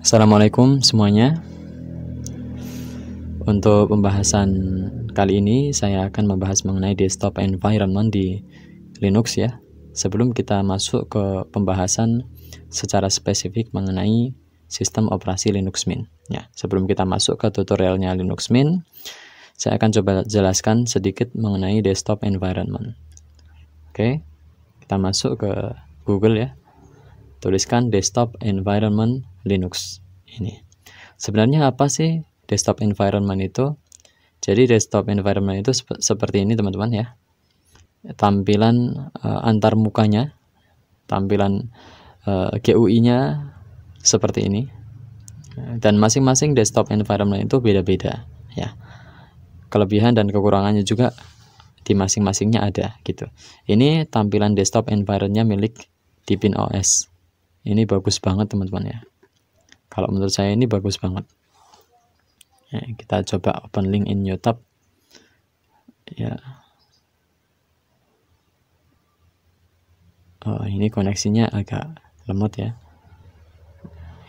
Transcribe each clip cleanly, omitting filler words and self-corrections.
Assalamualaikum semuanya. Untuk pembahasan kali ini saya akan membahas mengenai desktop environment di Linux ya. Sebelum kita masuk ke pembahasan secara spesifik mengenai sistem operasi Linux Mint ya. Sebelum kita masuk ke tutorialnya Linux Mint, saya akan coba jelaskan sedikit mengenai desktop environment. Oke, kita masuk ke Google ya. Tuliskan desktop environment Linux ini. Sebenarnya apa sih desktop environment itu? Jadi desktop environment itu seperti ini teman-teman ya. Tampilan antar mukanya, tampilan GUI-nya seperti ini. Dan masing-masing desktop environment itu beda-beda ya. Kelebihan dan kekurangannya juga di masing-masingnya ada gitu. Ini tampilan desktop environment-nya milik Deepin OS. Ini bagus banget teman-teman ya. Kalau menurut saya ini bagus banget. Ya, kita coba open link in new tab. Ya. Oh, ini koneksinya agak lemot ya.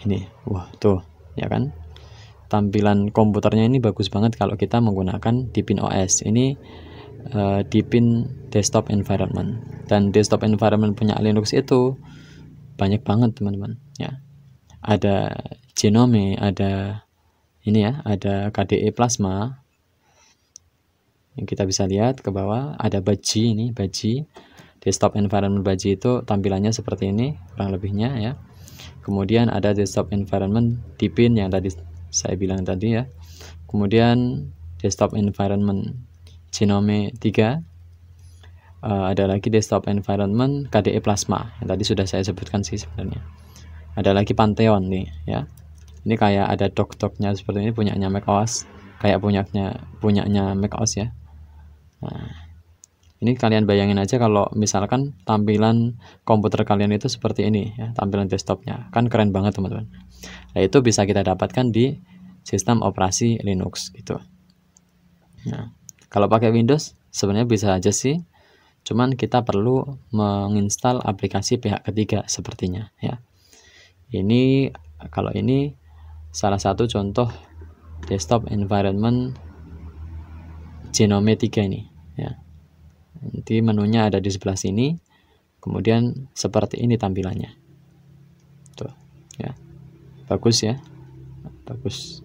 Ini, wah tuh, ya kan? Tampilan komputernya ini bagus banget kalau kita menggunakan Deepin OS. Ini Deepin desktop environment. Dan desktop environment punya Linux itu banyak banget teman-teman ya. Ada Genome, ada ini ya, ada KDE Plasma yang kita bisa lihat ke bawah. Ada Budgie, ini Budgie desktop environment. Budgie itu tampilannya seperti ini kurang lebihnya ya. Kemudian ada desktop environment Deepin yang tadi saya bilang tadi ya. Kemudian desktop environment Genome 3. Ada lagi desktop environment KDE Plasma yang tadi sudah saya sebutkan sih sebenarnya. Ada lagi Pantheon nih ya. Ini kayak ada dock-docknya seperti ini, punyanya macOS, kayak punyanya macOS ya. Nah, ini kalian bayangin aja kalau misalkan tampilan komputer kalian itu seperti ini ya, tampilan desktopnya kan keren banget teman-teman. Nah, itu bisa kita dapatkan di sistem operasi Linux gitu. Nah, kalau pakai Windows sebenarnya bisa aja sih. Cuman kita perlu menginstal aplikasi pihak ketiga sepertinya ya. Ini kalau ini salah satu contoh desktop environment Genome 3 ini ya. Nanti menunya ada di sebelah sini. Kemudian seperti ini tampilannya. Tuh ya. Bagus ya. Bagus.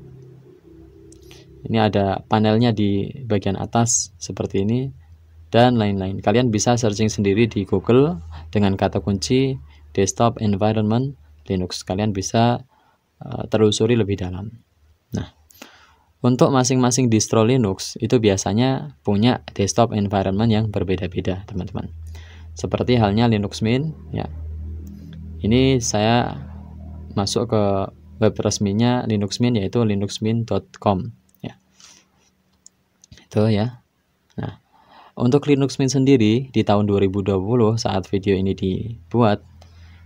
Ini ada panelnya di bagian atas seperti ini dan lain-lain. Kalian bisa searching sendiri di Google dengan kata kunci desktop environment Linux. Kalian bisa telusuri lebih dalam. Nah, untuk masing-masing distro Linux itu biasanya punya desktop environment yang berbeda-beda, teman-teman. Seperti halnya Linux Mint ya. Ini saya masuk ke web resminya Linux Mint, yaitu linuxmint.com ya. Itu ya. Nah, untuk Linux Mint sendiri di tahun 2020 saat video ini dibuat,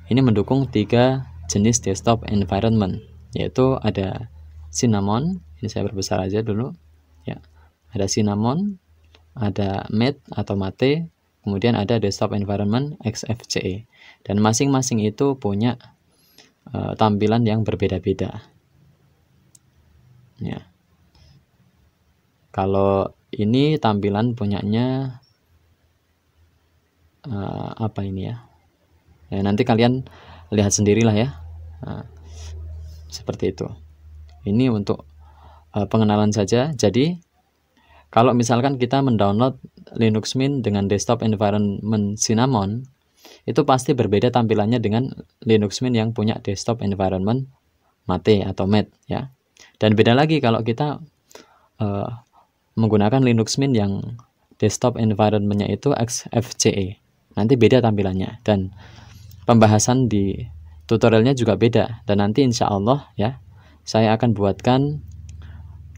ini mendukung 3 jenis desktop environment, yaitu ada Cinnamon. Ini saya perbesar aja dulu ya. Ada Cinnamon, ada Mate atau Mate, kemudian ada desktop environment XFCE. Dan masing-masing itu punya tampilan yang berbeda-beda ya. Kalau ini tampilan punyanya apa ini ya? Ya, nanti kalian lihat sendirilah ya. Nah, seperti itu. Ini untuk pengenalan saja. Jadi kalau misalkan kita mendownload Linux Mint dengan desktop environment Cinnamon, itu pasti berbeda tampilannya dengan Linux Mint yang punya desktop environment Mate atau Mate ya. Dan beda lagi kalau kita menggunakan Linux Mint yang desktop environment-nya itu XFCE. Nanti beda tampilannya, dan pembahasan di tutorialnya juga beda. Dan nanti insya Allah ya, saya akan buatkan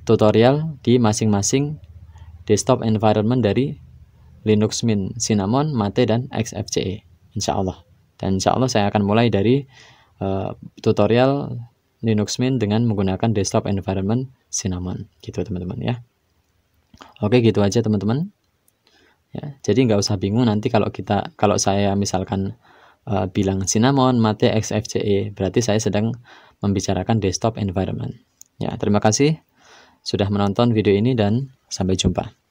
tutorial di masing-masing desktop environment dari Linux Mint Cinnamon, Mate, dan XFCE insya Allah. Dan insya Allah saya akan mulai dari tutorial Linux Mint dengan menggunakan desktop environment Cinnamon gitu teman-teman ya. Oke, gitu aja teman-teman ya. Jadi nggak usah bingung nanti kalau saya misalkan bilang Cinnamon, Mate, XFCE, berarti saya sedang membicarakan desktop environment. Ya, terima kasih sudah menonton video ini dan sampai jumpa.